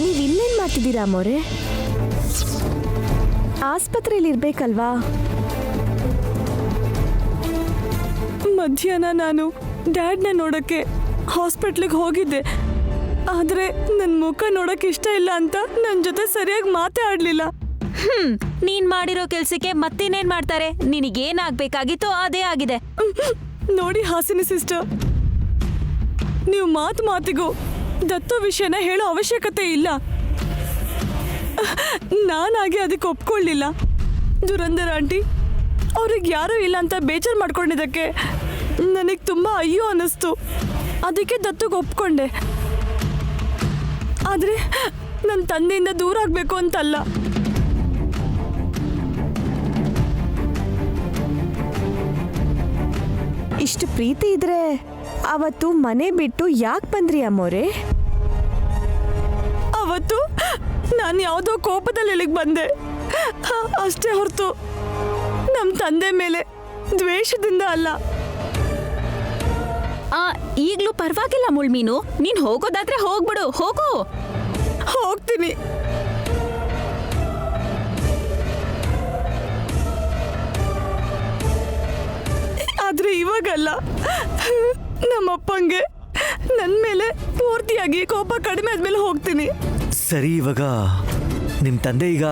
ನೀವ್ ಇಲ್ಲೇನ್ ಮಾಡ್ತಿದ್ದೀರಾ ಅಮ್ಮೋರೆ? ಆಸ್ಪತ್ರೆಯಲ್ಲಿ ಇರ್ಬೇಕಲ್ವಾ? ಮಧ್ಯಾಹ್ನ ನಾನು ಡ್ಯಾಡ್ನ ನೋಡಕ್ಕೆ ಹಾಸ್ಪಿಟ್ಲಿಗೆ ಹೋಗಿದ್ದೆ. ಆದ್ರೆ ನನ್ನ ಮುಖ ನೋಡಕ್ ಇಷ್ಟ ಇಲ್ಲ ಅಂತ ನನ್ನ ಜೊತೆ ಸರಿಯಾಗಿ ಮಾತೇ ಆಡ್ಲಿಲ್ಲ. ನೀನ್ ಮಾಡಿರೋ ಕೆಲ್ಸಕ್ಕೆ ಮತ್ತಿನ್ನೇನ್ ಮಾಡ್ತಾರೆ? ನಿನಗೇನಾಗ್ಬೇಕಾಗಿತ್ತೋ ಅದೇ ಆಗಿದೆ. ನೋಡಿ ಹಾಸಿನಿ ಸಿಸ್ಟರ್, ನೀವು ಮಾತಿಗೂ ದತ್ತು ವಿಷಯನ ಹೇಳೋ ಅವಶ್ಯಕತೆ ಇಲ್ಲ. ನಾನಾಗಿ ಅದಕ್ಕೆ ಒಪ್ಕೊಳ್ಳಿಲ್ಲ. ದುರಂದರ್ ಆಂಟಿ ಅವ್ರಿಗೆ ಯಾರೂ ಇಲ್ಲ ಅಂತ ಬೇಜಾರು ಮಾಡ್ಕೊಂಡಿದ್ದಕ್ಕೆ ನನಗೆ ತುಂಬಾ ಅಯ್ಯೋ ಅನ್ನಿಸ್ತು. ಅದಕ್ಕೆ ದತ್ತುಗೆ ಒಪ್ಕೊಂಡೆ. ಆದ್ರೆ ನನ್ನ ತಂದೆಯಿಂದ ದೂರ ಆಗ್ಬೇಕು ಅಂತಲ್ಲ. ಇಷ್ಟು ಪ್ರೀತಿ ಇದ್ರೆ ಅವತ್ತು ಮನೆ ಬಿಟ್ಟು ಯಾಕೆ ಬಂದ್ರಿ ಅಮ್ಮೋರೆ? ಅವತ್ತು ನಾನು ಯಾವುದೋ ಕೋಪದಲ್ಲಿ ಇಲ್ಲಿಗೆ ಬಂದೆ ಅಷ್ಟೇ ಹೊರತು ನಮ್ಮ ತಂದೆ ಮೇಲೆ ದ್ವೇಷದಿಂದ ಅಲ್ಲ. ಈಗ್ಲೂ ಪರವಾಗಿಲ್ಲ ಮುಳ್ಮೀನು, ನೀನ್ ಹೋಗೋದಾದ್ರೆ ಹೋಗ್ಬಿಡು, ಹೋಗು. ಹೋಗ್ತೀನಿ. ಆದ್ರೆ ಇವಾಗಲ್ಲ. ನಮ್ಮಪ್ಪಂಗೆ ನನ್ನ ಮೇಲೆ ಪೂರ್ತಿಯಾಗಿ ಕೋಪ ಕಡಿಮೆ ಆದ್ಮೇಲೆ ಹೋಗ್ತೀನಿ. ಸರಿ, ಇವಾಗ ನಿಮ್ಮ ತಂದೆ ಈಗ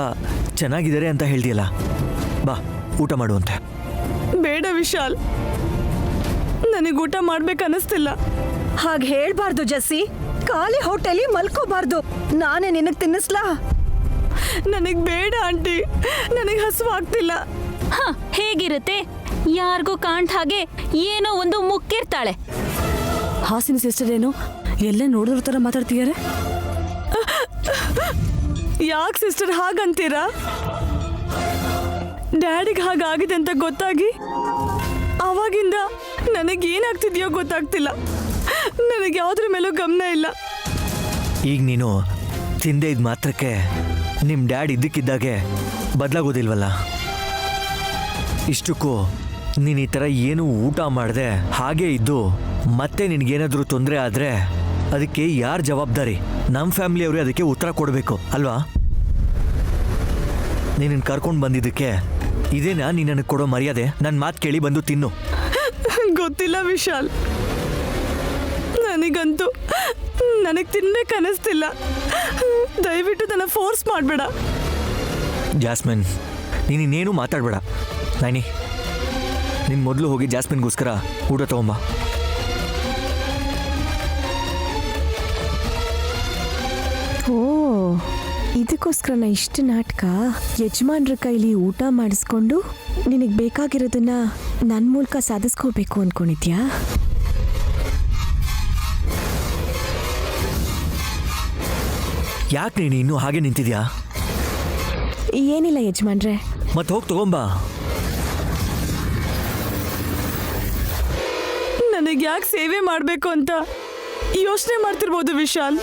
ಚೆನ್ನಾಗಿದ್ದಾರೆ ಅಂತ ಹೇಳ್ತೀಯಲ್ಲ, ಬಾ ಊಟ ಮಾಡುವಂತೆ. ಬೇಡ ವಿಶಾಲ್, ನನಗೆ ಊಟ ಮಾಡ್ಬೇಕನ್ನಿಸ್ತಿಲ್ಲ. ಹಾಗೆ ಹೇಳ್ಬಾರ್ದು ಜಸ್ಸಿ. ಖಾಲಿ ಹೋಟೆಲಿ ಮಲ್ಕೋಬಾರ್ದು. ನಾನೇ ನಿನಗ್ ತಿನ್ನಿಸ್ಲಾ? ನನಗೆ ಬೇಡ ಆಂಟಿ, ನನಗೆ ಹಸುವಾಗ್ತಿಲ್ಲ. ಹೇಗಿರುತ್ತೆ? ಯಾರಿಗೂ ಕಾಣ್ದ ಹಾಗೆ ಏನೋ ಒಂದು ಮುಕ್ಕಿರ್ತಾಳೆ. ಹಾಸಿನಿ ಸಿಸ್ಟರ್ ಏನು ಎಲ್ಲ ನೋಡಿದ್ರ ತರ ಮಾತಾಡ್ತೀಯಾರೆ? ಯಾಕೆ ಸಿಸ್ಟರ್ ಹಾಗಂತೀರಾ? ಡ್ಯಾಡಿಗೆ ಹಾಗಾಗಿದೆ ಅಂತ ಗೊತ್ತಾಗಿ ಅವಾಗಿಂದ ನನಗೇನಾಗ್ತಿದ್ಯೋ ಗೊತ್ತಾಗ್ತಿಲ್ಲ. ನನಗೆ ಯಾವುದ್ರ ಮೇಲೂ ಗಮನ ಇಲ್ಲ. ಈಗ ನೀನು ತಿಂದೆ ಇದ್ ಮಾತ್ರಕ್ಕೆ ನಿಮ್ಮ ಡ್ಯಾಡ್ ಇದ್ದಕ್ಕಿದ್ದಾಗೆ ಬದಲಾಗೋದಿಲ್ವಲ್ಲ. ಇಷ್ಟಕ್ಕೂ ನೀನು ಈ ಥರ ಏನು ಊಟ ಮಾಡದೆ ಹಾಗೇ ಇದ್ದು ಮತ್ತೆ ನಿನಗೇನಾದರೂ ತೊಂದರೆ ಆದರೆ ಅದಕ್ಕೆ ಯಾರು ಜವಾಬ್ದಾರಿ? ನಮ್ಮ ಫ್ಯಾಮಿಲಿಯವರು ಅದಕ್ಕೆ ಉತ್ತರ ಕೊಡಬೇಕು ಅಲ್ವಾ? ನೀನನ್ನು ಕರ್ಕೊಂಡು ಬಂದಿದ್ದಕ್ಕೆ ಇದೇನಾ ನೀನು ನನಗೆ ಕೊಡೋ ಮರ್ಯಾದೆ? ನನ್ನ ಮಾತು ಕೇಳಿ ಬಂದು ತಿನ್ನು. ಗೊತ್ತಿಲ್ಲ ವಿಶಾಲ್, ನನಗಂತೂ ನನಗೆ ತಿನ್ಬೇಕನ್ನಿಸ್ತಿಲ್ಲ. ದಯವಿಟ್ಟು ನನ್ನ ಫೋರ್ಸ್ ಮಾಡಬೇಡ. ಜಾಸ್ಮಿನ್, ನೀನೇನು ಮಾತಾಡಬೇಡ. ನೈನಿ, ನೀನು ಮೊದಲು ಹೋಗಿ ಜಾಸ್ಮಿನ್ಗೋಸ್ಕರ ಊಟ ತಗೊಂಬ. ಓ, ಇದಕ್ಕೋಸ್ಕರನ ಇಷ್ಟು ನಾಟಕ? ಯಜಮಾನ್ರ ಕೈಲಿ ಊಟ ಮಾಡಿಸ್ಕೊಂಡು ನಿನಗೆ ಬೇಕಾಗಿರೋದನ್ನ ನನ್ನ ಮೂಲಕ ಸಾಧಿಸ್ಕೋಬೇಕು ಅನ್ಕೊಂಡಿದ್ಯಾ? ಯಾಕೆ ನೀನು ಇನ್ನೂ ಹಾಗೆ ನಿಂತಿದ್ಯಾ? ಏನಿಲ್ಲ ಯಜಮಾನ್ರೆ. ಮತ್ತೆ ಹೋಗಿ ತಗೊಂಬಾ. ನನಗೆ ಯಾಕೆ ಸೇವೆ ಮಾಡಬೇಕು ಅಂತ ಯೋಚನೆ ಮಾಡ್ತಿರ್ಬೋದು ವಿಶಾಲ್.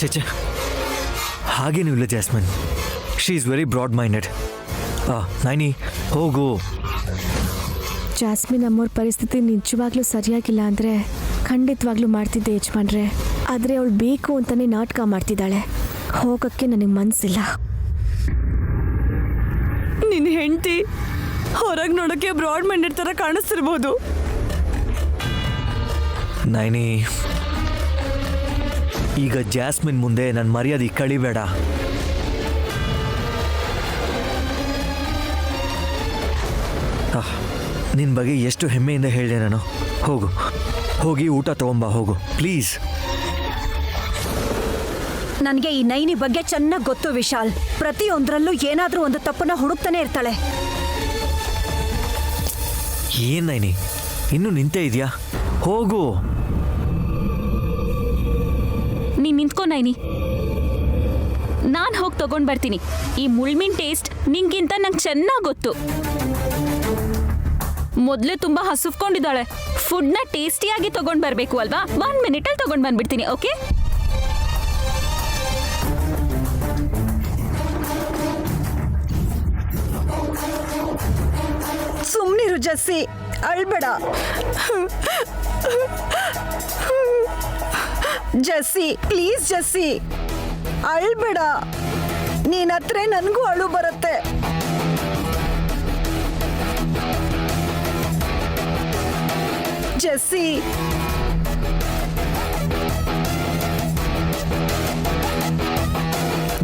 ಚೇಚೆ, ಹಾಗೇನೂ ಇಲ್ಲ Jasmine. She is very broad minded. ನೈನಿ, ಹೋಗು. ಜಾಸ್ಮಿನ್ ಅಮ್ಮೋರ್ ಪರಿಸ್ಥಿತಿ ನಿಜವಾಗ್ಲೂ ಸರಿಯಾಗಿಲ್ಲ ಅಂದರೆ ಖಂಡಿತವಾಗ್ಲೂ ಮಾಡ್ತಿದ್ದೆ ಯಜಮಾನ್ರೆ. ಆದರೆ ಅವಳು ಬೇಕು ಅಂತಾನೆ ನಾಟಕ ಮಾಡ್ತಿದ್ದಾಳೆ. ಹೋಗೋಕ್ಕೆ ನನಗೆ ಮನಸ್ಸಿಲ್ಲ. ನಿನ್ನ ಹೆಂಡತಿ ಹೊರಗೆ ನೋಡೋಕ್ಕೆ ಬ್ರಾಡ್ ಮೈಂಡೆಡ್ ಥರ ಕಾಣಿಸ್ತಿರ್ಬೋದು. ನೈನಿ, ಈಗ ಜಾಸ್ಮಿನ್ ಮುಂದೆ ನನ್ನ ಮರ್ಯಾದೆ ಕಳಿಬೇಡ. ನಿನ್ನ ಬಗ್ಗೆ ಎಷ್ಟು ಹೆಮ್ಮೆಯಿಂದ ಹೇಳಿದೆ ನಾನು. ಹೋಗು, ಹೋಗಿ ಊಟ ತಗೊಂಬಾ, ಹೋಗು ಪ್ಲೀಸ್. ನನಗೆ ಈ ನೈನಿ ಬಗ್ಗೆ ಚೆನ್ನಾಗಿ ಗೊತ್ತು ವಿಶಾಲ್. ಪ್ರತಿಯೊಂದರಲ್ಲೂ ಏನಾದ್ರೂ ಒಂದು ತಪ್ಪನ್ನ ಹುಡುಕ್ತಾನೆ ಇರ್ತಾಳೆ. ಏನ್ ನೈನಿ, ಇನ್ನೂ ನಿಂತೇ ಇದೆಯಾ? ಹೋಗು. ನೀನ್ ನಿಂತ್ಕೊ ನೈನಿ, ನಾನು ಹೋಗಿ ತಗೊಂಡ್ ಬರ್ತೀನಿ. ಈ ಮುಳ್ಮೀನ್ ಟೇಸ್ಟ್ ನಿಂಗಿಂತ ನಂಗೆ ಚೆನ್ನಾಗಿ ಗೊತ್ತು. ಮೊದಲೇ ತುಂಬಾ ಹಸುಫ್ಕೊಂಡಿದ್ದಾಳೆ. ಫುಡ್ನ ಟೇಸ್ಟಿಯಾಗಿ ತಗೊಂಡ್ ಬರ್ಬೇಕು ಅಲ್ವಾ? 1 ಮಿನಿಟಲ್ಲಿ ತಗೊಂಡ್ ಬಂದ್ಬಿಡ್ತೀನಿ. ಓಕೆ? ಸುಮ್ನಿರು ಜಸ್ಸಿ, ಅಳ್ಬೇಡ. ಜಸ್ಸಿ ಪ್ಲೀಸ್ ಜಸ್ಸಿ. ಅಳ್ಬೇಡ. ನೀನ್ ಹತ್ರ ನನ್ಗೂ ಅಳು ಬರುತ್ತೆ. ಜೆಸ್ಸಿ,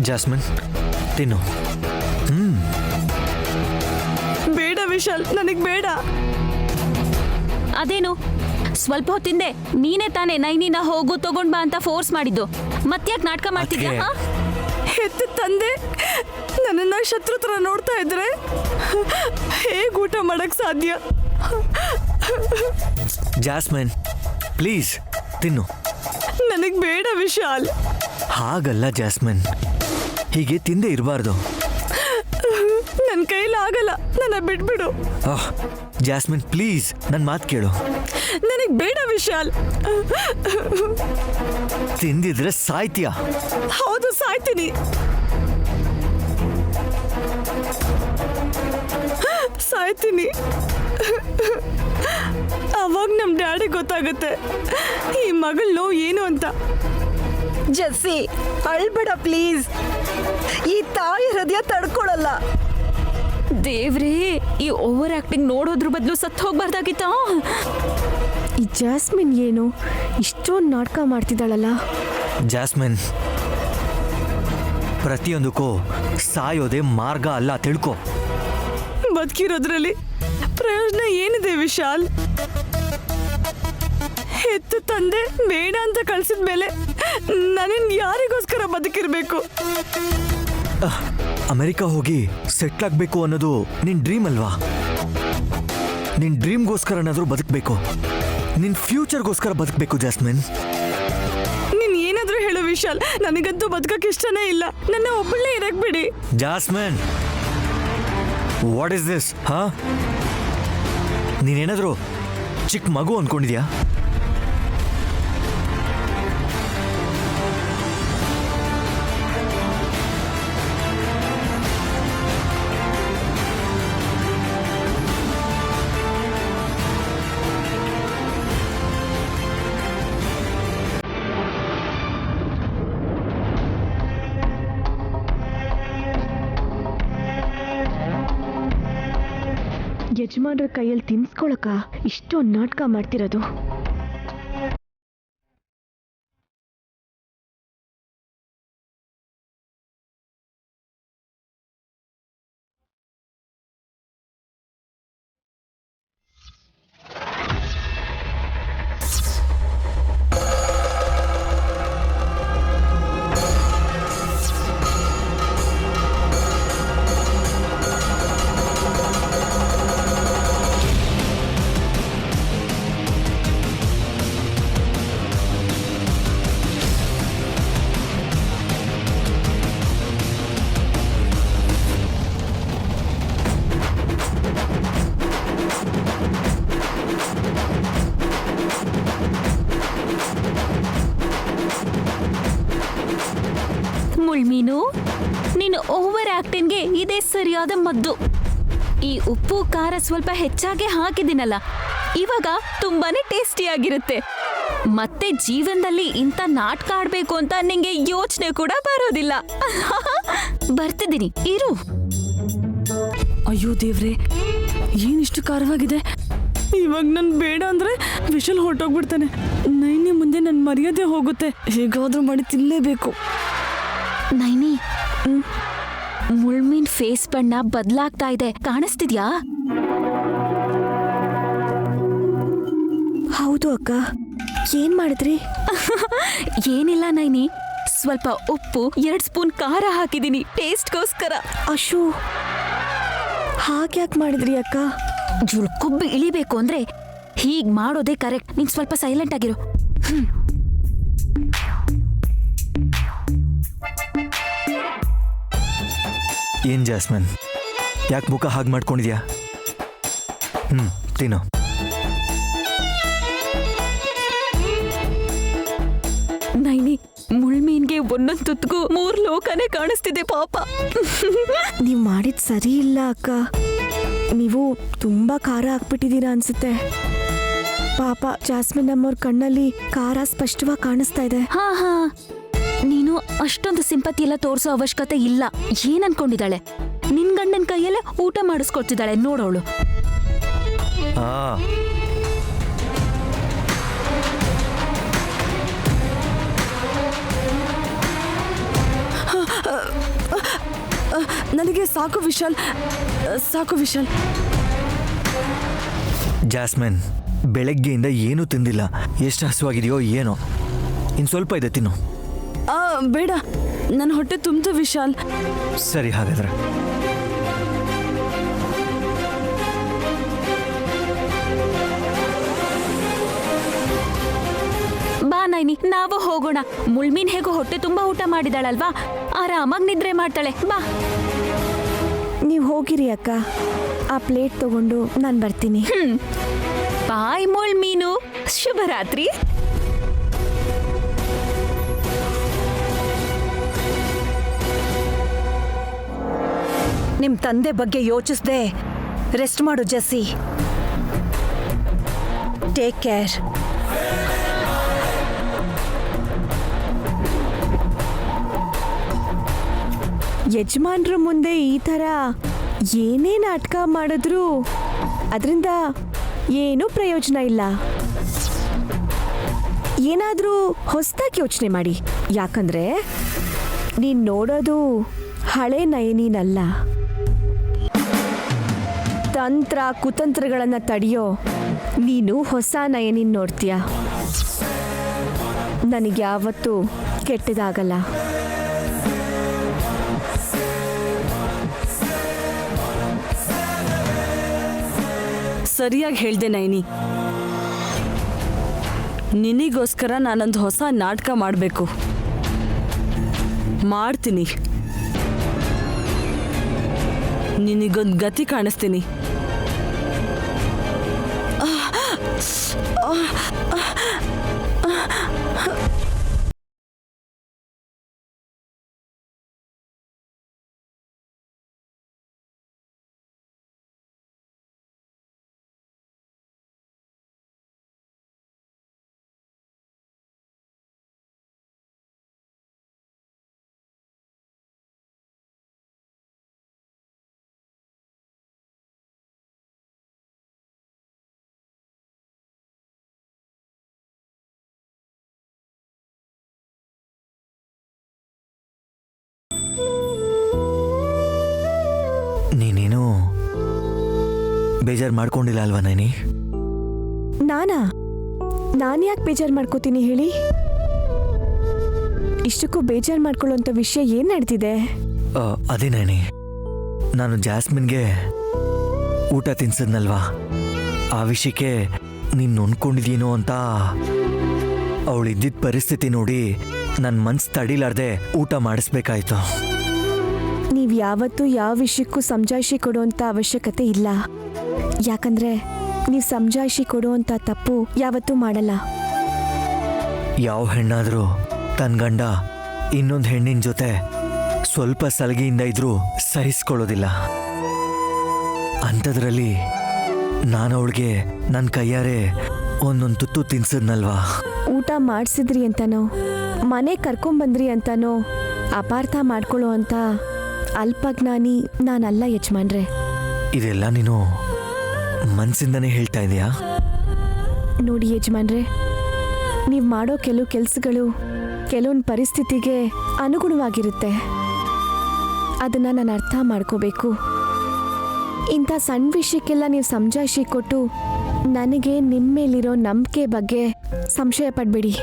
ಜಾಸ್ಮಿನ್ ತಿನ್ನು. ಬೇಡ ವಿಶಾಲ್, ನನಗ್ ಬೇಡ. ಅದೇನು ಸ್ವಲ್ಪ ಹೊತ್ತಿಂದೆ ನೀನೇ ತಾನೇ ನೈನಿನ ಹೋಗು ತಗೊಂಡ್ ಬಾ ಅಂತ ಫೋರ್ಸ್ ಮಾಡಿದ್ದು. ಮತ್ತ್ಯಾಕ್ ನಾಟಕ ಮಾಡ್ತಿದ್ಯಾ? ಅದ್ಕೆ- ಹಾ? ಹೆತ್ತ ತಂದೆ ನನ್ನನ್ನ ಶತ್ರು ತರ ನೋಡ್ತಾ ಇದ್ರೆ ಹೇಗ್ ಊಟ ಮಾಡಕ್ ಸಾಧ್ಯ? ಜಾಸ್ಮಿನ್ ಪ್ಲೀಸ್ ತಿನ್ನು. ನನಗ್ ಬೇಡ ವಿಶಾಲ್. ಹಾಗಲ್ಲ ಜಾಸ್ಮಿನ್, ಹೀಗೆ ತಿಂದೇ ಇರಬಾರ್ದು. ನನ್ನ ಕೈಲಾಗಲ್ಲ, ನನ್ನ ಬಿಟ್ಬಿಡು. ಜಾಸ್ಮಿನ್ ಪ್ಲೀಸ್ ನನ್ನ ಮಾತು ಕೇಳು. ನನಗ್ ಬೇಡ ವಿಶಾಲ್. ತಿಂದಿದ್ರೆ ಸಾಯ್ತೀಯ. ಹೌದು, ಸಾಯ್ತೀನಿ. ಸಾಯ್ತೀನಿ. ಅವಾಗ ನಮ್ ಡ್ಯಾಡಿ ಗೊತ್ತಾಗುತ್ತೆ ಈ ಮಗಳ ನೋವು ಏನು ಅಂತ. ಜೆಸ್ಸಿ ಅಳ್ಬೇಡ ಪ್ಲೀಸ್. ಈ ತಾಯಿ ಹೃದಯ ತಡ್ಕೊಳಲ್ಲ. ದೇವ್ರೇ, ಈ ಓವರ್ ಆಕ್ಟಿಂಗ್ ನೋಡೋದ್ರ ಬದಲು ಸತ್ತು ಹೋಗ್ಬಾರ್ದಾಗಿತ್ತ? ಈ ಜಾಸ್ಮಿನ್ ಏನು ಇಷ್ಟೊಂದು ನಾಟಕ ಮಾಡ್ತಿದ್ದಾಳಲ್ಲ. ಜಾಸ್ಮಿನ್, ಪ್ರತಿಯೊಂದಕ್ಕೂ ಸಾಯೋದೇ ಮಾರ್ಗ ಅಲ್ಲ, ತಿಳ್ಕೊ. ಬದುಕಿರೋದ್ರಲ್ಲಿ ಪ್ರಯೋಜನ ಏನಿದೆ ವಿಶಾಲ್? ಹೆತ್ತ ತಂದೆ ಬೇಡ ಅಂತ ಕಳ್ಸಿದ್ಮೇಲೆ ನಾನೇನ್ ಯಾರಿಗೋಸ್ಕರ ಬದುಕಿರ್ಬೇಕು? ಅಮೆರಿಕ ಹೋಗಿ ಸೆಟ್ಲ್ ಆಗ್ಬೇಕು ಅನ್ನೋದು ನಿನ್ ಡ್ರೀಮ್ ಅಲ್ವಾ? ನಿನ್ ಡ್ರೀಮ್ಗೋಸ್ಕರನಾದ್ರೂ ಬದುಕಬೇಕು. ನಿನ್ ಫ್ಯೂಚರ್ಗೋಸ್ಕರ ಬದುಕಬೇಕು ಜಾಸ್ಮಿನ್. ನೀನ್ ಏನಾದ್ರೂ ಹೇಳು ವಿಶಾಲ್, ನನಗಂತೂ ಬದುಕಕ್ಕೆ ಇಷ್ಟನೇ ಇಲ್ಲ. ನನ್ನ ಒಬ್ಬಳೇ ಇರಕ್ ಬಿಡಿ. Jasmine, what is this? ನೀನೇನಾದ್ರೂ ಚಿಕ್ಕ ಮಗು ಅನ್ಕೊಂಡಿದ್ಯಾ? ಯಜಮಾನ್ರ ಕೈಯಲ್ಲಿ ತಿನ್ಸ್ಕೊಳಕ ಇಷ್ಟೊಂದು ನಾಟಕ ಮಾಡ್ತಿರೋದು. ಮುಳ್ಮೀನು, ನೀನು ಓವರ್ ಆಕ್ಟಿಂಗ್ಗೆ ಇದೇ ಸರಿಯಾದ ಮದ್ದು. ಈ ಉಪ್ಪು ಖಾರ ಸ್ವಲ್ಪ ಹೆಚ್ಚಾಗಿ ಹಾಕಿದಿನಲ್ಲ, ಇವಾಗ ತುಂಬಾನೇ ಟೇಸ್ಟಿಯಾಗಿರುತ್ತೆ. ಮತ್ತೆ ಜೀವನದಲ್ಲಿ ಇಂಥ ನಾಟಕ ಆಡ್ಬೇಕು ಅಂತ ನಿಂಗೆ ಯೋಚನೆ ಕೂಡ ಬರೋದಿಲ್ಲ. ಬರ್ತಿದ್ದೀನಿ, ಇರು. ಅಯ್ಯೋ ದೇವ್ರೆ, ಏನಿಷ್ಟು ಖಾರವಾಗಿದೆ. ಇವಾಗ ನನ್ ಬೇಡ ಅಂದ್ರೆ ವಿಶಾಲ್ ಹೊರಟೋಗ್ಬಿಡ್ತಾನೆ. ನೈನಿ ಮುಂದೆ ನನ್ ಮರ್ಯಾದೆ ಹೋಗುತ್ತೆ. ಹೇಗಾದ್ರೂ ಮಾಡಿ ತಿನ್ಲೇಬೇಕು. ನೈನಿ, ಮುಳ್ಮೀನ್ ಫೇಸ್ ಬಣ್ಣ ಬದಲಾಗ್ತಾ ಇದೆ, ಕಾಣಿಸ್ತಿದ್ಯಾ? ಹೌದು ಅಕ್ಕ, ಏನ್ ಮಾಡಿದ್ರಿ? ಏನಿಲ್ಲ ನೈನಿ, ಸ್ವಲ್ಪ ಉಪ್ಪು 2 ಸ್ಪೂನ್ ಖಾರ ಹಾಕಿದೀನಿ ಟೇಸ್ಟ್ಗೋಸ್ಕರ. ಅಶು, ಹಾಗ್ಯಾಕ್ ಮಾಡಿದ್ರಿ ಅಕ್ಕ? ಜುಳ್ಕೊಬ್ಬಿ ಇಳಿಬೇಕು ಅಂದ್ರೆ ಹೀಗ್ ಮಾಡೋದೇ ಕರೆಕ್ಟ್. ನೀನ್ ಸ್ವಲ್ಪ ಸೈಲೆಂಟ್ ಆಗಿರು. ಏನ್ ಜಾಸ್ಮಿನ್, ಯಾಕೆ ಮುಖ ಹಾಗೆ ಮಾಡ್ಕೊಂಡಿದ್ಯಾ? ತಿನ್ನು. ನೈನಿ, ಮುಳ್ಮೀನ್ಗೆ ಒಂದೊಂದು ತುತ್ತಿಗೂ 3 ಲೋಕನೇ ಕಾಣಿಸ್ತಿದೆ ಪಾಪ. ನೀವ್ ಮಾಡಿದ್ ಸರಿ ಇಲ್ಲ ಅಕ್ಕ. ನೀವು ತುಂಬಾ ಖಾರ ಹಾಕ್ಬಿಟ್ಟಿದೀರಾ ಅನ್ಸುತ್ತೆ. ಪಾಪ ಜಾಸ್ಮಿನ್ ನಮ್ಮವ್ರ ಕಣ್ಣಲ್ಲಿ ಖಾರ ಸ್ಪಷ್ಟವಾಗಿ ಕಾಣಿಸ್ತಾ ಇದೆ. ಹಾ, ನೀನು ಅಷ್ಟೊಂದು ಸಿಂಪತಿ ಎಲ್ಲ ತೋರಿಸೋ ಅವಶ್ಯಕತೆ ಇಲ್ಲ. ಏನ್ ಅನ್ಕೊಂಡಿದ್ದಾಳೆ? ನಿನ್ ಗಂಡನ ಕೈಯಲ್ಲೇ ಊಟ ಮಾಡಿಸ್ಕೊಡ್ತಿದ್ದಾಳೆ ನೋಡೋಳು. ಆ ನನಗೆ ಸಾಕು ವಿಶಾಲ್, ಸಾಕು ವಿಶಾಲ್. ಜಾಸ್ಮಿನ್, ಬೆಳಗ್ಗೆಯಿಂದ ಏನೂ ತಿಂದಿಲ್ಲ. ಎಷ್ಟು ಹಸುವಾಗಿದೆಯೋ ಏನೋ. ಇನ್ನು ಸ್ವಲ್ಪ ಇದೆ, ತಿನ್ನು. ಬೇಡ, ನನ್ನ ಹೊಟ್ಟೆ ತುಂಬಿತು ವಿಶಾಲ್. ಸರಿ, ಹಾಗಾದ್ರೆ ಬಾ ನೈನಿ, ನಾವು ಹೋಗೋಣ. ಮುಳ್ಮೀನ್ ಹೇಗೋ ಹೊಟ್ಟೆ ತುಂಬಾ ಊಟ ಮಾಡಿದಾಳಲ್ವಾ, ಆರಾಮಾಗಿ ನಿದ್ರೆ ಮಾಡ್ತಾಳೆ. ಬಾ. ನೀವು ಹೋಗಿರಿ ಅಕ್ಕ, ಆ ಪ್ಲೇಟ್ ತಗೊಂಡು ನಾನು ಬರ್ತೀನಿ. ಬಾಯ್ ಮುಳ್ಮೀನು, ಶುಭರಾತ್ರಿ. ನಿಮ್ ತಂದೆ ಬಗ್ಗೆ ಯೋಚಿಸ್ದೆ ರೆಸ್ಟ್ ಮಾಡು ಜೆಸ್ಸಿ. Take care. ಯಜಮಾನ್ರ ಮುಂದೆ ಈ ಥರ ಏನೇ ನಾಟಕ ಮಾಡಿದ್ರೂ ಅದರಿಂದ ಏನೂ ಪ್ರಯೋಜನ ಇಲ್ಲ. ಏನಾದರೂ ಹೊಸದಾಗಿ ಯೋಚನೆ ಮಾಡಿ. ಯಾಕಂದ್ರೆ ನೀನು ನೋಡೋದು ಹಳೆ ನಯನಿನಲ್ಲ, ತಂತ್ರ ಕುತಂತ್ರಗಳನ್ನು ತಡೆಯೋ ನೀನು ಹೊಸ ನಯನಿನ್ ನೋಡ್ತೀಯ. ನನಗೆ ಯಾವತ್ತೂ ಕೆಟ್ಟದಾಗಲ್ಲ. ಸರಿಯಾಗಿ ಹೇಳ್ದೆ ನೈನಿ. ನಿನಗೋಸ್ಕರ ನಾನೊಂದು ಹೊಸ ನಾಟಕ ಮಾಡಬೇಕು. ಮಾಡ್ತೀನಿ. ನಿನಗೊಂದು ಗತಿ ಕಾಣಿಸ್ತೀನಿ. ನೀನೇನು ಬೇಜಾರು ಮಾಡ್ಕೊಂಡಿಲ್ಲ ಅಲ್ವಾ ನೈನಿ? ನಾನು ಯಾಕೆ ಬೇಜಾರು ಮಾಡ್ಕೋತೀನಿ ಹೇಳಿ? ಇಷ್ಟಕ್ಕೂ ಬೇಜಾರು ಮಾಡ್ಕೊಳ್ಳೋಂಥ ವಿಷಯ ಏನು ನಡೆದಿದೆ? ಅದೇ ನೈನಿ, ನಾನು ಜಾಸ್ಮಿನ್ಗೆ ಊಟ ತಿನ್ಸಿದ್ನಲ್ವಾ, ಆ ವಿಷಯಕ್ಕೆ ನೀನು ನೊಂದ್ಕೊಂಡಿದ್ದೀನೋ ಅಂತ ಅವಳು ಇದ್ದಿದ್ದ ಪರಿಸ್ಥಿತಿ ನೋಡಿ ನನ್ನ ಮನ್ಸು ತಡಿಲಾರ್ದೆ ಊಟ ಮಾಡಿಸ್ಬೇಕಾಯ್ತು. ನೀವು ಯಾವತ್ತೂ ಯಾವ ವಿಷಯಕ್ಕೂ ಸಮಜಾಯಿಷಿ ಕೊಡುವಂಥ ಅವಶ್ಯಕತೆ ಇಲ್ಲ. ಯಾಕಂದ್ರೆ ನೀವು ಸಮಜಾಯಿಷಿ ಕೊಡುವಂಥ ತಪ್ಪು ಯಾವತ್ತೂ ಮಾಡಲ್ಲ. ಯಾವ ಹೆಣ್ಣಾದರೂ ತನ್ನ ಗಂಡ ಇನ್ನೊಂದು ಹೆಣ್ಣಿನ ಜೊತೆ ಸ್ವಲ್ಪ ಸಲಗೆಯಿಂದ ಇದ್ರೂ ಸಹಿಸ್ಕೊಳ್ಳೋದಿಲ್ಲ. ಅಂಥದ್ರಲ್ಲಿ ನಾನು ಅವಳಿಗೆ ನನ್ನ ಕೈಯಾರೆ ಒಂದೊಂದು ತುತ್ತು ತಿನ್ಸಿದ್ನಲ್ವಾ. ಊಟ ಮಾಡಿಸಿದ್ರಿ ಅಂತನೋ ಮನೆ ಕರ್ಕೊಂಬಂದ್ರಿ ಅಂತನೋ ಅಪಾರ್ಥ ಮಾಡ್ಕೊಳ್ಳೋ ಅಂತ ಅಲ್ಪಜ್ಞಾನಿ ನಾನಲ್ಲ ಯಜಮಾನ್ರೆ. ಇದೆಲ್ಲ ನೀನು ಮನಸ್ಸಿಂದನೇ ಹೇಳ್ತಾ ಇದೆಯಾ? ನೋಡಿ ಯಜಮಾನ್ರೆ, ನೀವು ಮಾಡೋ ಕೆಲವು ಕೆಲಸಗಳು ಕೆಲವೊಂದು ಪರಿಸ್ಥಿತಿಗೆ ಅನುಗುಣವಾಗಿರುತ್ತೆ. ಅದನ್ನು ನಾನು ಅರ್ಥ ಮಾಡ್ಕೋಬೇಕು. ಇಂಥ ಸಣ್ಣ ವಿಷಯಕ್ಕೆಲ್ಲ ನೀವು ಸಮಜಾಯಿಷಿ ಕೊಟ್ಟು ನನಗೆ ನಿಮ್ಮ ಮೇಲಿರೋ ನಂಬಿಕೆ ಬಗ್ಗೆ ಸಂಶಯ ಪಡಬೇಡಿ.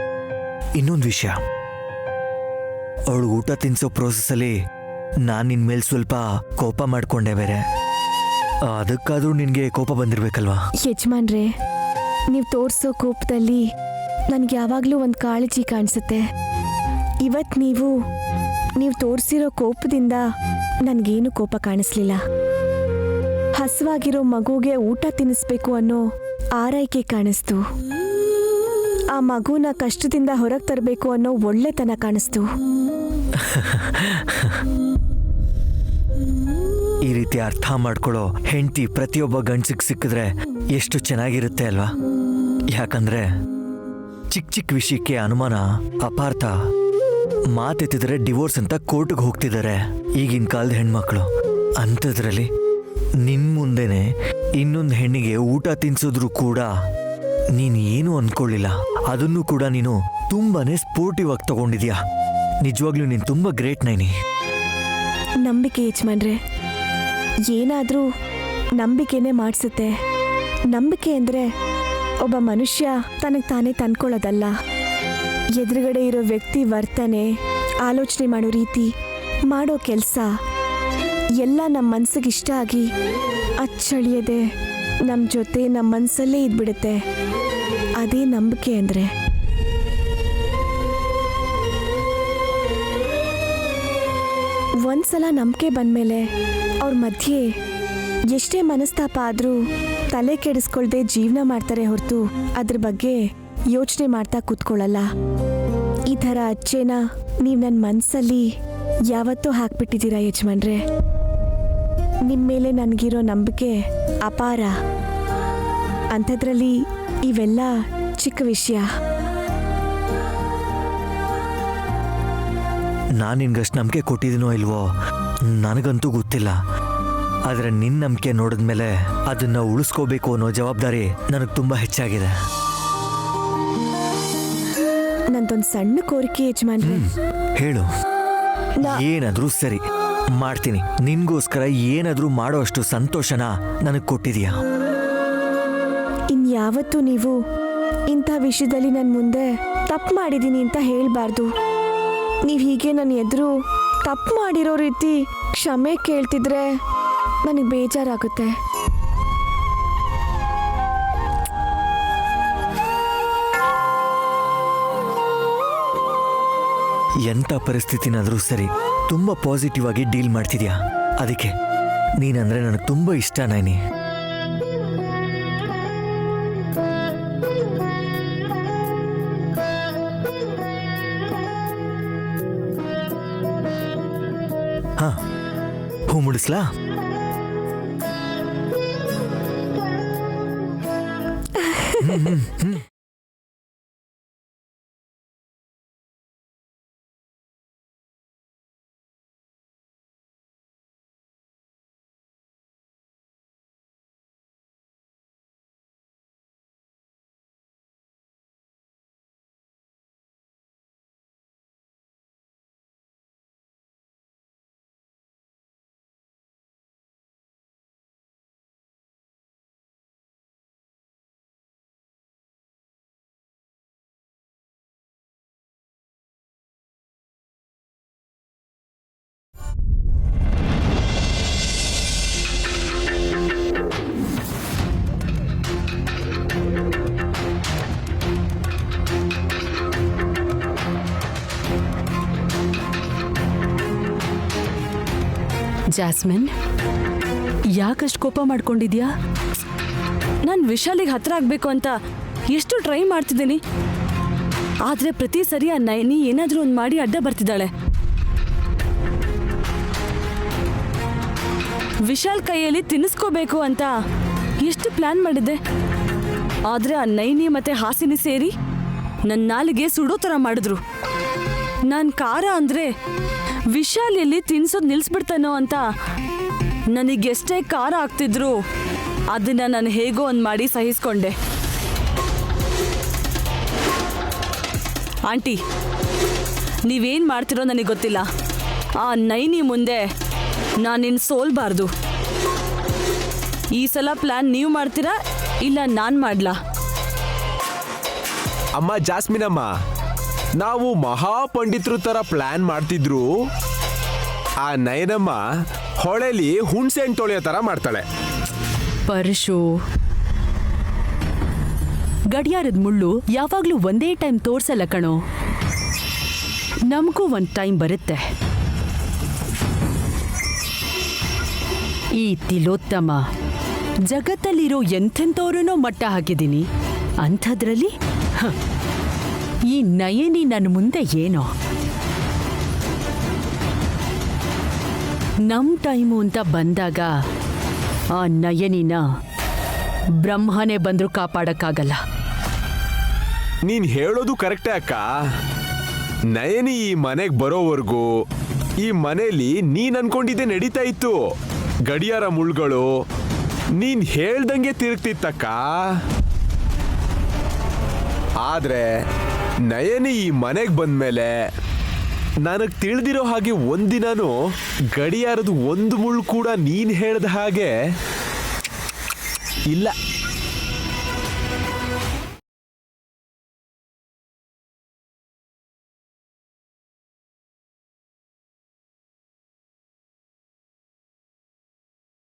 ಇನ್ನೊಂದು ವಿಷಯ, ಅವಳು ಊಟ ತಿನ್ಸೋ ಪ್ರೋಸೆಸ್ಸಲ್ಲಿ ನಾನು ನಿನ್ನ ಮೇಲೆ ಸ್ವಲ್ಪ ಕೋಪ ಮಾಡ್ಕೊಂಡೆ ಬೇರೆ. ಅದಕ್ಕಾದ್ರೂ ನಿನಗೆ ಕೋಪ ಬಂದಿರ್ಬೇಕಲ್ವಾ? ಯಜಮಾನ್ರೆ, ನೀವು ತೋರಿಸೋ ಕೋಪದಲ್ಲಿ ನನಗೆ ಯಾವಾಗಲೂ ಒಂದು ಕಾಳಜಿ ಕಾಣಿಸುತ್ತೆ. ಇವತ್ತು ನೀವು ತೋರಿಸಿರೋ ಕೋಪದಿಂದ ನನಗೇನು ಕೋಪ ಕಾಣಿಸ್ಲಿಲ್ಲ. ಹಸುವಾಗಿರೋ ಮಗುಗೆ ಊಟ ತಿನ್ನಿಸ್ಬೇಕು ಅನ್ನೋ ಆರೈಕೆ ಕಾಣಿಸ್ತು. ಆ ಮಗುನ ಕಷ್ಟದಿಂದ ಹೊರಗೆ ತರಬೇಕು ಅನ್ನೋ ಒಳ್ಳೆತನ ಕಾಣಿಸ್ತು. ಈ ರೀತಿ ಅರ್ಥ ಮಾಡ್ಕೊಳ್ಳೋ ಹೆಂಡತಿ ಪ್ರತಿಯೊಬ್ಬ ಗಂಡಸಿಗೆ ಸಿಕ್ಕಿದ್ರೆ ಎಷ್ಟು ಚೆನ್ನಾಗಿರುತ್ತೆ ಅಲ್ವಾ? ಯಾಕಂದ್ರೆ ಚಿಕ್ಕ ಚಿಕ್ಕ ವಿಷಯಕ್ಕೆ ಅನುಮಾನ, ಅಪಾರ್ಥ ಮಾತೆತ್ತಿದ್ರೆ ಡಿವೋರ್ಸ್ ಅಂತ ಕೋರ್ಟ್ಗೆ ಹೋಗ್ತಿದ್ದಾರೆ ಈಗಿನ ಕಾಲದ ಹೆಣ್ಮಕ್ಳು. ಅಂಥದ್ರಲ್ಲಿ ನಿನ್ ಮುಂದೆನೆ ಇನ್ನೊಂದು ಹೆಣ್ಣಿಗೆ ಊಟ ತಿನ್ಸಿದ್ರು ಕೂಡ ನೀನ್ ಏನು ಅನ್ಕೊಳ್ಳಿಲ್ಲ. ಅದನ್ನು ಕೂಡ ನೀನು ತುಂಬಾನೇ ಸ್ಪೋರ್ಟಿವ್ ಆಗಿ ತಗೊಂಡಿದ್ಯಾ. ನಿಜವಾಗ್ಲೂ ನೀನ್ ತುಂಬಾ ಗ್ರೇಟ್ ನೈನಿ. ನಂಬಿಕೆ ಯಜಮಾನ್ರೆ, ಏನಾದರೂ ನಂಬಿಕೆನೇ ಮಾಡಿಸುತ್ತೆ. ನಂಬಿಕೆ ಅಂದರೆ ಒಬ್ಬ ಮನುಷ್ಯ ತನಗೆ ತಾನೇ ತಂದ್ಕೊಳ್ಳೋದಲ್ಲ. ಎದುರುಗಡೆ ಇರೋ ವ್ಯಕ್ತಿ ವರ್ತನೆ, ಆಲೋಚನೆ ಮಾಡೋ ರೀತಿ, ಮಾಡೋ ಕೆಲಸ ಎಲ್ಲ ನಮ್ಮ ಮನ್ಸಿಗೆ ಇಷ್ಟ ಆಗಿ ಅಚ್ಚಳಿಯದೆ ನಮ್ಮ ಜೊತೆ ನಮ್ಮ ಮನಸ್ಸಲ್ಲೇ ಇದ್ಬಿಡುತ್ತೆ. ಅದೇ ನಂಬಿಕೆ ಅಂದರೆ. ಒಂದ್ಸಲ ನಂಬಿಕೆ ಬಂದಮೇಲೆ ಅವ್ರ ಮಧ್ಯೆ ಎಷ್ಟೇ ಮನಸ್ತಾಪ ಆದರೂ ತಲೆ ಕೆಡಿಸ್ಕೊಳ್ದೆ ಜೀವನ ಮಾಡ್ತಾರೆ ಹೊರತು ಅದ್ರ ಬಗ್ಗೆ ಯೋಚನೆ ಮಾಡ್ತಾ ಕೂತ್ಕೊಳ್ಳಲ್ಲ. ಈ ಥರ ಅಚ್ಚೇನ ನೀವು ನನ್ನ ಮನಸ್ಸಲ್ಲಿ ಯಾವತ್ತೂ ಹಾಕ್ಬಿಟ್ಟಿದ್ದೀರಾ ಯಜಮಾನ್ರೆ. ನಿಮ್ಮ ಮೇಲೆ ನನಗಿರೋ ನಂಬಿಕೆ ಅಪಾರ. ಅಂಥದ್ರಲ್ಲಿ ಇವೆಲ್ಲ ಚಿಕ್ಕ ವಿಷಯ. ನಾನು ನಿನ್ಗಷ್ಟು ನಂಬಿಕೆ ಕೊಟ್ಟಿದ್ದೀನೋ ಇಲ್ವೋ ನನಗಂತೂ ಗೊತ್ತಿಲ್ಲ. ಆದರೆ ನಿನ್ನ ನಂಬಿಕೆ ನೋಡಿದ್ಮೇಲೆ ಅದನ್ನ ಉಳಿಸ್ಕೋಬೇಕು ಅನ್ನೋ ಜವಾಬ್ದಾರಿ ನನಗೆ ತುಂಬ ಹೆಚ್ಚಾಗಿದೆ. ನಂದೊಂದು ಸಣ್ಣ ಕೋರಿಕೆ ಯಜಮಾನ್ರೆ. ಹೇಳು. ಏನಾದ್ರೂ ಸರಿ ಮಾಡ್ತೀನಿ. ನಿನ್ಗೋಸ್ಕರ ಏನಾದ್ರೂ ಮಾಡೋ ಅಷ್ಟು ಸಂತೋಷನ ನನಗೆ ಕೊಟ್ಟಿದ್ಯಾ. ಇನ್ಯಾವತ್ತೂ ನೀವು ಇಂಥ ವಿಷಯದಲ್ಲಿ ನನ್ನ ಮುಂದೆ ತಪ್ಪು ಮಾಡಿದ್ದೀನಿ ಅಂತ ಹೇಳಬಾರ್ದು. ನೀವು ಹೀಗೆ ನನ್ನ ಎದುರು ತಪ್ಪು ಮಾಡಿರೋ ರೀತಿ ಕ್ಷಮೆ ಕೇಳ್ತಿದ್ರೆ ನನಗೆ ಬೇಜಾರಾಗುತ್ತೆ. ಎಂಥ ಪರಿಸ್ಥಿತಿನಾದ್ರೂ ಸರಿ ತುಂಬ ಪಾಸಿಟಿವ್ ಆಗಿ ಡೀಲ್ ಮಾಡ್ತಿದ್ಯಾ. ಅದಕ್ಕೆ ನೀನಂದ್ರೆ ನನಗೆ ತುಂಬ ಇಷ್ಟ ನೈನಿ. ಹಾ, ಹೂ ಮುಡಿಸ್ಲಾ? ಜಾಸ್ಮಿನ್, ಯಾಕಷ್ಟು ಕೋಪ ಮಾಡ್ಕೊಂಡಿದ್ಯಾ? ನಾನು ವಿಶಾಲಿಗೆ ಹತ್ರ ಆಗ್ಬೇಕು ಅಂತ ಎಷ್ಟು ಟ್ರೈ ಮಾಡ್ತಿದ್ದೀನಿ, ಆದ್ರೆ ಪ್ರತಿ ಸರಿ ಆ ನೈನಿ ಏನಾದ್ರೂ ಒಂದು ಮಾಡಿ ಅಡ್ಡ ಬರ್ತಿದ್ದಾಳೆ. ವಿಶಾಲ್ ಕೈಯಲ್ಲಿ ತಿನ್ನಿಸ್ಕೋಬೇಕು ಅಂತ ಎಷ್ಟು ಪ್ಲಾನ್ ಮಾಡಿದ್ದೆ, ಆದ್ರೆ ಆ ನೈನಿ ಮತ್ತೆ ಹಾಸಿನಿ ಸೇರಿ ನನ್ನ ನಾಲಿಗೆ ಸುಡೋ ಥರ ಮಾಡಿದ್ರು. ನಾನು ಖಾರ ಅಂದ್ರೆ ವಿಶಾಲ್ ಎಲ್ಲಿ ತಿನ್ಸೋದು ನಿಲ್ಸ್ಬಿಡ್ತಾನೋ ಅಂತ ನನಗೆಷ್ಟೇ ಖಾರ ಆಗ್ತಿದ್ರು ಅದನ್ನ ನಾನು ಹೇಗೋ ಒಂದು ಮಾಡಿ ಸಹಿಸ್ಕೊಂಡೆ. ಆಂಟಿ, ನೀವೇನು ಮಾಡ್ತಿರೋ ನನಗೆ ಗೊತ್ತಿಲ್ಲ. ಆ ನೈನಿ ಮುಂದೆ ನಾನಿನ್ನು ಸೋಲ್ಬಾರ್ದು. ಈ ಸಲ ಪ್ಲಾನ್ ನೀವು ಮಾಡ್ತೀರಾ ಇಲ್ಲ ನಾನು ಮಾಡ್ಲಾ? ಅಮ್ಮ ಜಾಸ್ಮಿನ್ ಅಮ್ಮ, ನಾವು ಮಹಾಪಂಡಿತರು ತರ ಪ್ಲಾನ್ ಮಾಡ್ತಿದ್ರು, ಆ ನಯನಮ್ಮ ಹೊಳೆಲಿ ಹುಣ್ಸೆ ಹಣ್ಣು ತೊಳೆಯೋ ತರ ಮಾಡ್ತಾಳೆ. ಪರಶು, ಗಡಿಯಾರದ ಮುಳ್ಳು ಯಾವಾಗ್ಲೂ ಒಂದೇ ಟೈಮ್ ತೋರ್ಸಲ್ಲ ಕಣೋ. ನಮಗೂ ಒಂದು ಟೈಮ್ ಬರುತ್ತೆ. ಈ ತಿಲೋತ್ತಮ ಜಗತ್ತಲ್ಲಿರೋ ಎಂಥೆಂಥವ್ರನ್ನೋ ಮಟ್ಟ ಹಾಕಿದ್ದೀನಿ. ಅಂಥದ್ರಲ್ಲಿ ಈ ನಯನಿ ನನ್ನ ಮುಂದೆ ಏನೋ. ನಮ್ ಟೈಮು ಅಂತ ಬಂದಾಗ ಆ ನಯನಿನ ಬ್ರಹ್ಮನೇ ಬಂದರೂ ಕಾಪಾಡಕ್ಕಾಗಲ್ಲ. ನೀನ್ ಹೇಳೋದು ಕರೆಕ್ಟೇ ಅಕ್ಕ. ನಯನಿ ಈ ಮನೆಗೆ ಬರೋವರೆಗೂ ಈ ಮನೆಯಲ್ಲಿ ನೀನ್ ಅನ್ಕೊಂಡಿದ್ದೆ ನಡೀತಾ ಇತ್ತು. ಗಡಿಯಾರ ಮುಳ್ಗಳು ನೀನ್ ಹೇಳ್ದಂಗೆ ತಿರುಗ್ತಿತ್ತಕ್ಕ. ಆದ್ರೆ ನಯನಿ ಈ ಮನೆಗೆ ಬಂದ್ಮೇಲೆ ನನಗೆ ತಿಳಿದಿರೋ ಹಾಗೆ ಒಂದಿನಾನು ಗಡಿಯಾರದ ಒಂದು ಮುಳ್ಳು ಕೂಡ ನೀನ್ ಹೇಳ್ದ ಹಾಗೆ ಇಲ್ಲ.